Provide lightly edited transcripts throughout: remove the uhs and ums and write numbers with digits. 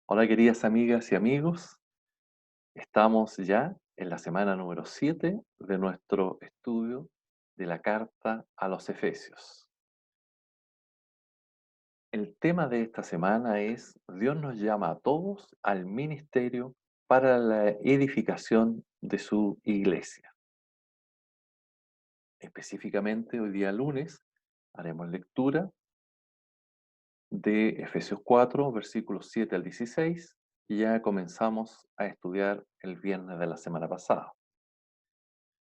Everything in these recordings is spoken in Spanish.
Hola queridas amigas y amigos, estamos ya en la semana número 7 de nuestro estudio de la carta a los Efesios. El tema de esta semana es Dios nos llama a todos al ministerio para la edificación de su iglesia. Específicamente hoy día lunes haremos lectura de Efesios 4, versículos 7 al 16, y ya comenzamos a estudiar el viernes de la semana pasada.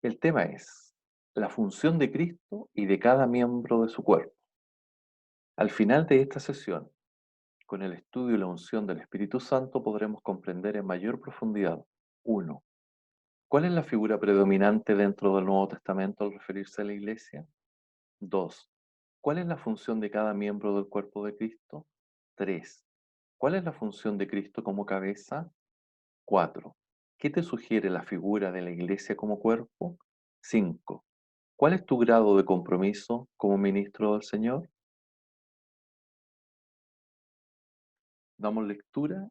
El tema es la función de Cristo y de cada miembro de su cuerpo. Al final de esta sesión, con el estudio y la unción del Espíritu Santo, podremos comprender en mayor profundidad: uno, ¿cuál es la figura predominante dentro del Nuevo Testamento al referirse a la Iglesia? 2, ¿cuál es la función de cada miembro del cuerpo de Cristo? 3, ¿cuál es la función de Cristo como cabeza? 4, ¿qué te sugiere la figura de la Iglesia como cuerpo? 5, ¿cuál es tu grado de compromiso como ministro del Señor? Damos lectura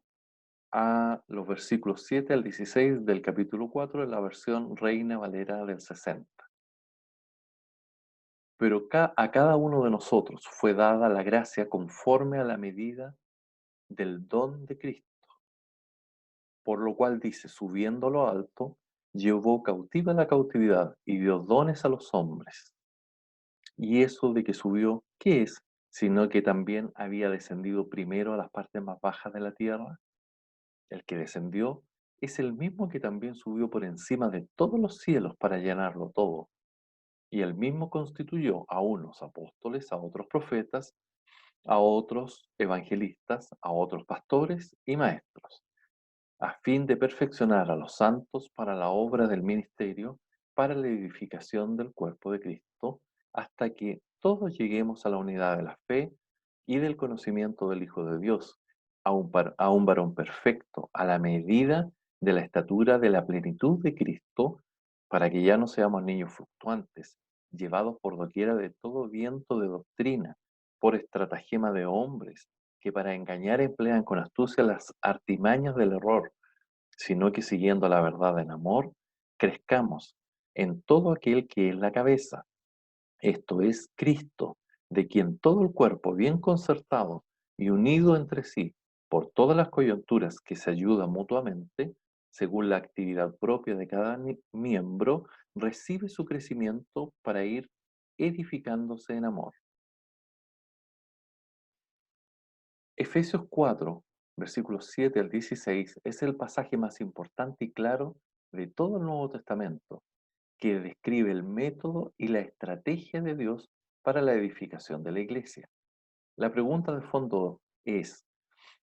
a los versículos 7 al 16 del capítulo 4 en la versión Reina Valera del 60. Pero a cada uno de nosotros fue dada la gracia conforme a la medida del don de Cristo, por lo cual dice, subiendo a lo alto, llevó cautiva la cautividad y dio dones a los hombres. Y eso de que subió, ¿qué es? Sino que también había descendido primero a las partes más bajas de la tierra. El que descendió es el mismo que también subió por encima de todos los cielos para llenarlo todo. Y el mismo constituyó a unos apóstoles, a otros profetas, a otros evangelistas, a otros pastores y maestros, a fin de perfeccionar a los santos para la obra del ministerio, para la edificación del cuerpo de Cristo, hasta que todos lleguemos a la unidad de la fe y del conocimiento del Hijo de Dios, a un varón perfecto, a la medida de la estatura de la plenitud de Cristo, para que ya no seamos niños fluctuantes, llevados por doquiera de todo viento de doctrina, por estratagema de hombres, que para engañar emplean con astucia las artimañas del error, sino que siguiendo la verdad en amor, crezcamos en todo aquel que es la cabeza, esto es Cristo, de quien todo el cuerpo bien concertado y unido entre sí por todas las coyunturas que se ayudan mutuamente, según la actividad propia de cada miembro, recibe su crecimiento para ir edificándose en amor. Efesios 4, versículos 7 al 16, es el pasaje más importante y claro de todo el Nuevo Testamento, que describe el método y la estrategia de Dios para la edificación de la iglesia. La pregunta de fondo es,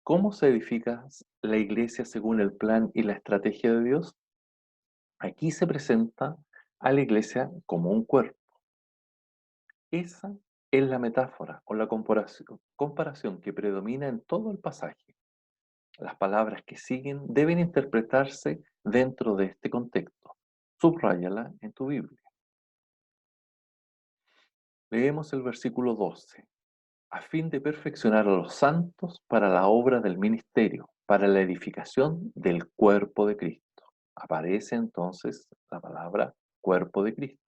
¿cómo se edifica la iglesia según el plan y la estrategia de Dios? Aquí se presenta a la iglesia como un cuerpo. Esa es la metáfora o la comparación que predomina en todo el pasaje. Las palabras que siguen deben interpretarse dentro de este contexto. Subráyala en tu Biblia. Leemos el versículo 12. A fin de perfeccionar a los santos para la obra del ministerio, para la edificación del cuerpo de Cristo. Aparece entonces la palabra cuerpo de Cristo.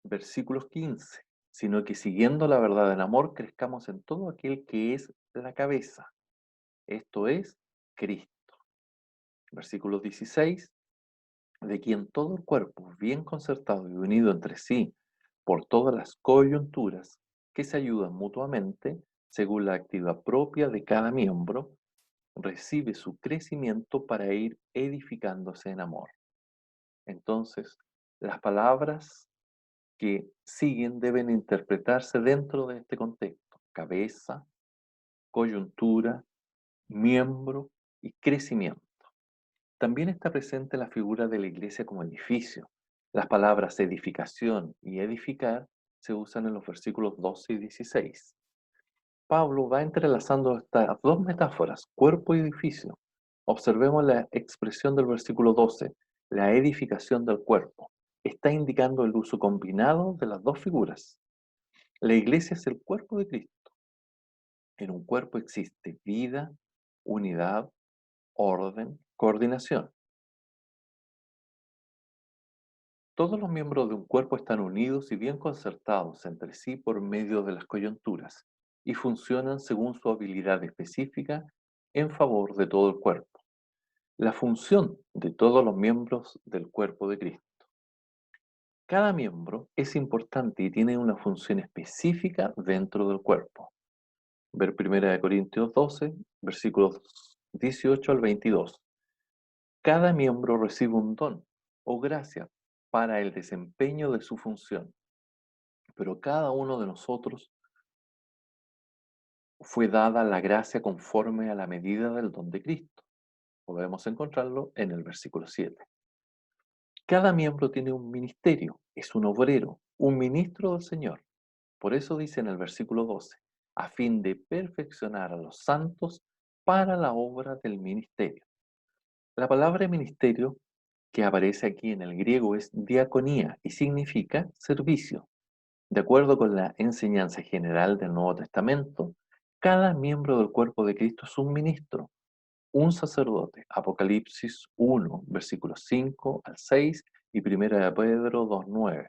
Versículos 15. Sino que siguiendo la verdad en amor, crezcamos en todo aquel que es la cabeza, esto es Cristo. Versículo 16. De quien todo el cuerpo, bien concertado y unido entre sí por todas las coyunturas que se ayudan mutuamente, según la actividad propia de cada miembro, recibe su crecimiento para ir edificándose en amor. Entonces, las palabras que siguen deben interpretarse dentro de este contexto: cabeza, coyuntura, miembro y crecimiento. También está presente la figura de la iglesia como edificio. Las palabras edificación y edificar se usan en los versículos 12 y 16. Pablo va entrelazando estas dos metáforas, cuerpo y edificio. Observemos la expresión del versículo 12, la edificación del cuerpo. Está indicando el uso combinado de las dos figuras. La iglesia es el cuerpo de Cristo. En un cuerpo existe vida, unidad, orden, coordinación. Todos los miembros de un cuerpo están unidos y bien concertados entre sí por medio de las coyunturas y funcionan según su habilidad específica en favor de todo el cuerpo. La función de todos los miembros del cuerpo de Cristo. Cada miembro es importante y tiene una función específica dentro del cuerpo. Ver 1 Corintios 12, versículos 18 al 22. Cada miembro recibe un don o gracia para el desempeño de su función, pero cada uno de nosotros fue dada la gracia conforme a la medida del don de Cristo. Podemos encontrarlo en el versículo 7. Cada miembro tiene un ministerio, es un obrero, un ministro del Señor. Por eso dice en el versículo 12, a fin de perfeccionar a los santos para la obra del ministerio. La palabra ministerio que aparece aquí en el griego es diaconía y significa servicio. De acuerdo con la enseñanza general del Nuevo Testamento, cada miembro del cuerpo de Cristo es un ministro, un sacerdote. Apocalipsis 1, versículos 5 al 6 y 1 de Pedro 2:9.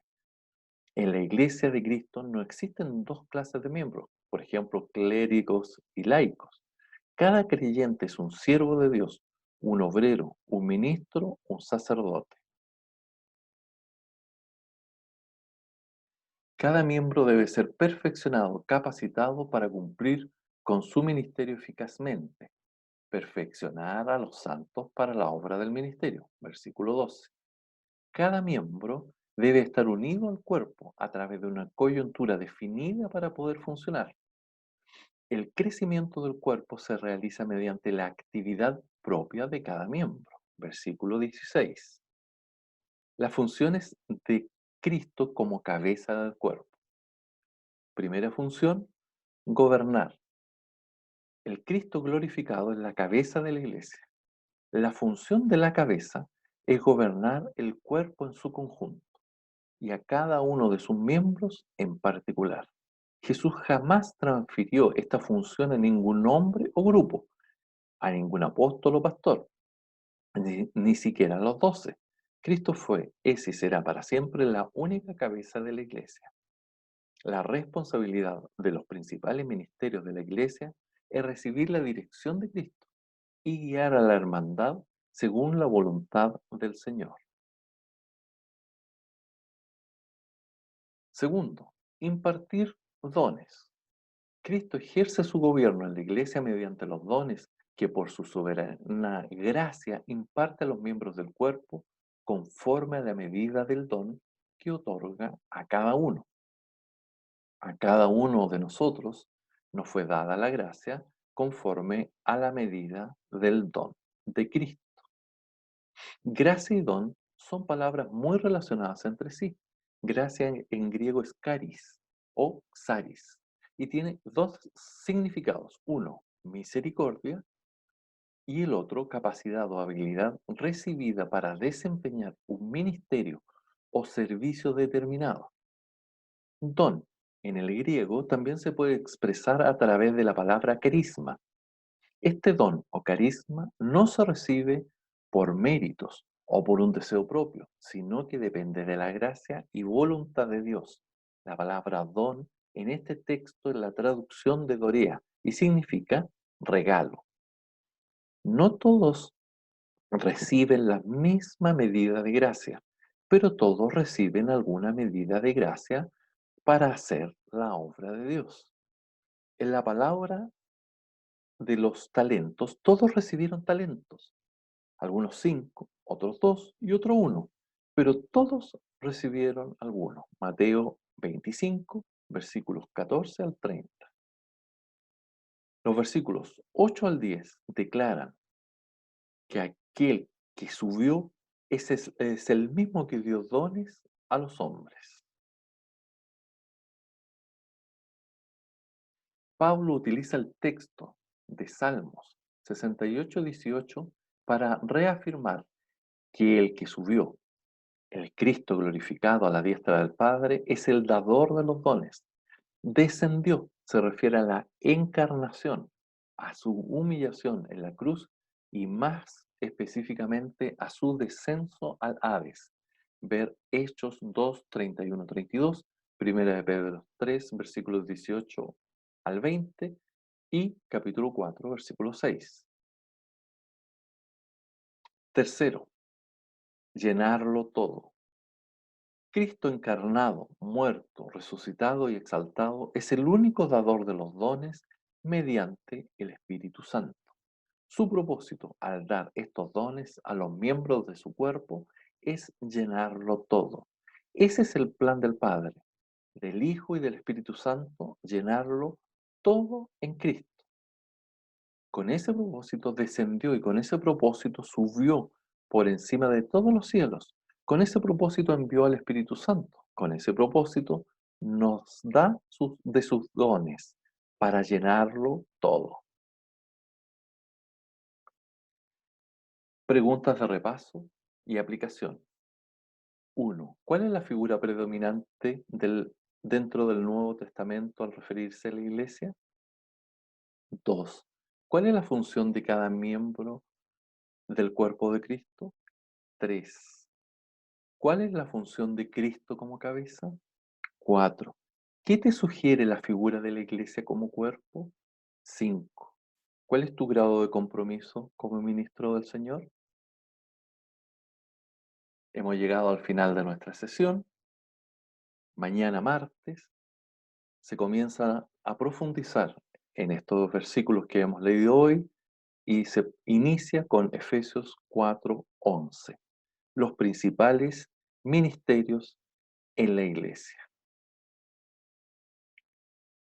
En la iglesia de Cristo no existen dos clases de miembros, por ejemplo, clérigos y laicos. Cada creyente es un siervo de Dios, un obrero, un ministro, un sacerdote. Cada miembro debe ser perfeccionado, capacitado para cumplir con su ministerio eficazmente. Perfeccionar a los santos para la obra del ministerio. Versículo 12. Cada miembro debe estar unido al cuerpo a través de una coyuntura definida para poder funcionar. El crecimiento del cuerpo se realiza mediante la actividad propia de cada miembro. Versículo 16. Las funciones de Cristo como cabeza del cuerpo. Primera función, gobernar. El Cristo glorificado es la cabeza de la iglesia. La función de la cabeza es gobernar el cuerpo en su conjunto y a cada uno de sus miembros en particular. Jesús jamás transfirió esta función a ningún hombre o grupo, a ningún apóstol o pastor, ni siquiera a los 12. Cristo fue, es y será para siempre la única cabeza de la iglesia. La responsabilidad de los principales ministerios de la iglesia es recibir la dirección de Cristo y guiar a la hermandad según la voluntad del Señor. Segundo, impartir dones. Cristo ejerce su gobierno en la iglesia mediante los dones que por su soberana gracia imparte a los miembros del cuerpo conforme a la medida del don que otorga a cada uno. A cada uno de nosotros nos fue dada la gracia conforme a la medida del don de Cristo. Gracia y don son palabras muy relacionadas entre sí. Gracia en griego es charis o xaris y tiene dos significados. Uno, misericordia y el otro, capacidad o habilidad recibida para desempeñar un ministerio o servicio determinado. Don en el griego también se puede expresar a través de la palabra carisma. Este don o carisma no se recibe por méritos o por un deseo propio, sino que depende de la gracia y voluntad de Dios. La palabra don en este texto es la traducción de Dorea y significa regalo. No todos reciben la misma medida de gracia, pero todos reciben alguna medida de gracia para hacer la obra de Dios. En la palabra de los talentos, todos recibieron talentos, algunos 5, otros 2 y otro 1, pero todos recibieron alguno. Mateo 25, versículos 14 al 30. Los versículos 8 al 10 declaran que aquel que subió es el mismo que dio dones a los hombres. Pablo utiliza el texto de Salmos 68:18 para reafirmar que el que subió, el Cristo glorificado a la diestra del Padre, es el dador de los dones. Descendió se refiere a la encarnación, a su humillación en la cruz y más específicamente a su descenso al Hades. Ver Hechos 2, 31, 32, Primera de Pedro 3, versículos 18 al 20 y capítulo 4, versículo 6. Tercero, llenarlo todo. Cristo encarnado, muerto, resucitado y exaltado es el único dador de los dones mediante el Espíritu Santo. Su propósito al dar estos dones a los miembros de su cuerpo es llenarlo todo. Ese es el plan del Padre, del Hijo y del Espíritu Santo, llenarlo todo en Cristo. Con ese propósito descendió y con ese propósito subió por encima de todos los cielos. Con ese propósito envió al Espíritu Santo. Con ese propósito nos da de sus dones para llenarlo todo. Preguntas de repaso y aplicación. 1. ¿Cuál es la figura predominante dentro del Nuevo Testamento al referirse a la iglesia? 2. ¿Cuál es la función de cada miembro del cuerpo de Cristo? 3. ¿Cuál es la función de Cristo como cabeza? 4. ¿Qué te sugiere la figura de la iglesia como cuerpo? 5. ¿Cuál es tu grado de compromiso como ministro del Señor? Hemos llegado al final de nuestra sesión. Mañana martes se comienza a profundizar en estos versículos que hemos leído hoy y se inicia con Efesios 4:11, los principales ministerios en la iglesia.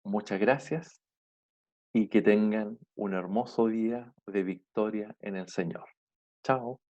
Muchas gracias y que tengan un hermoso día de victoria en el Señor. Chao.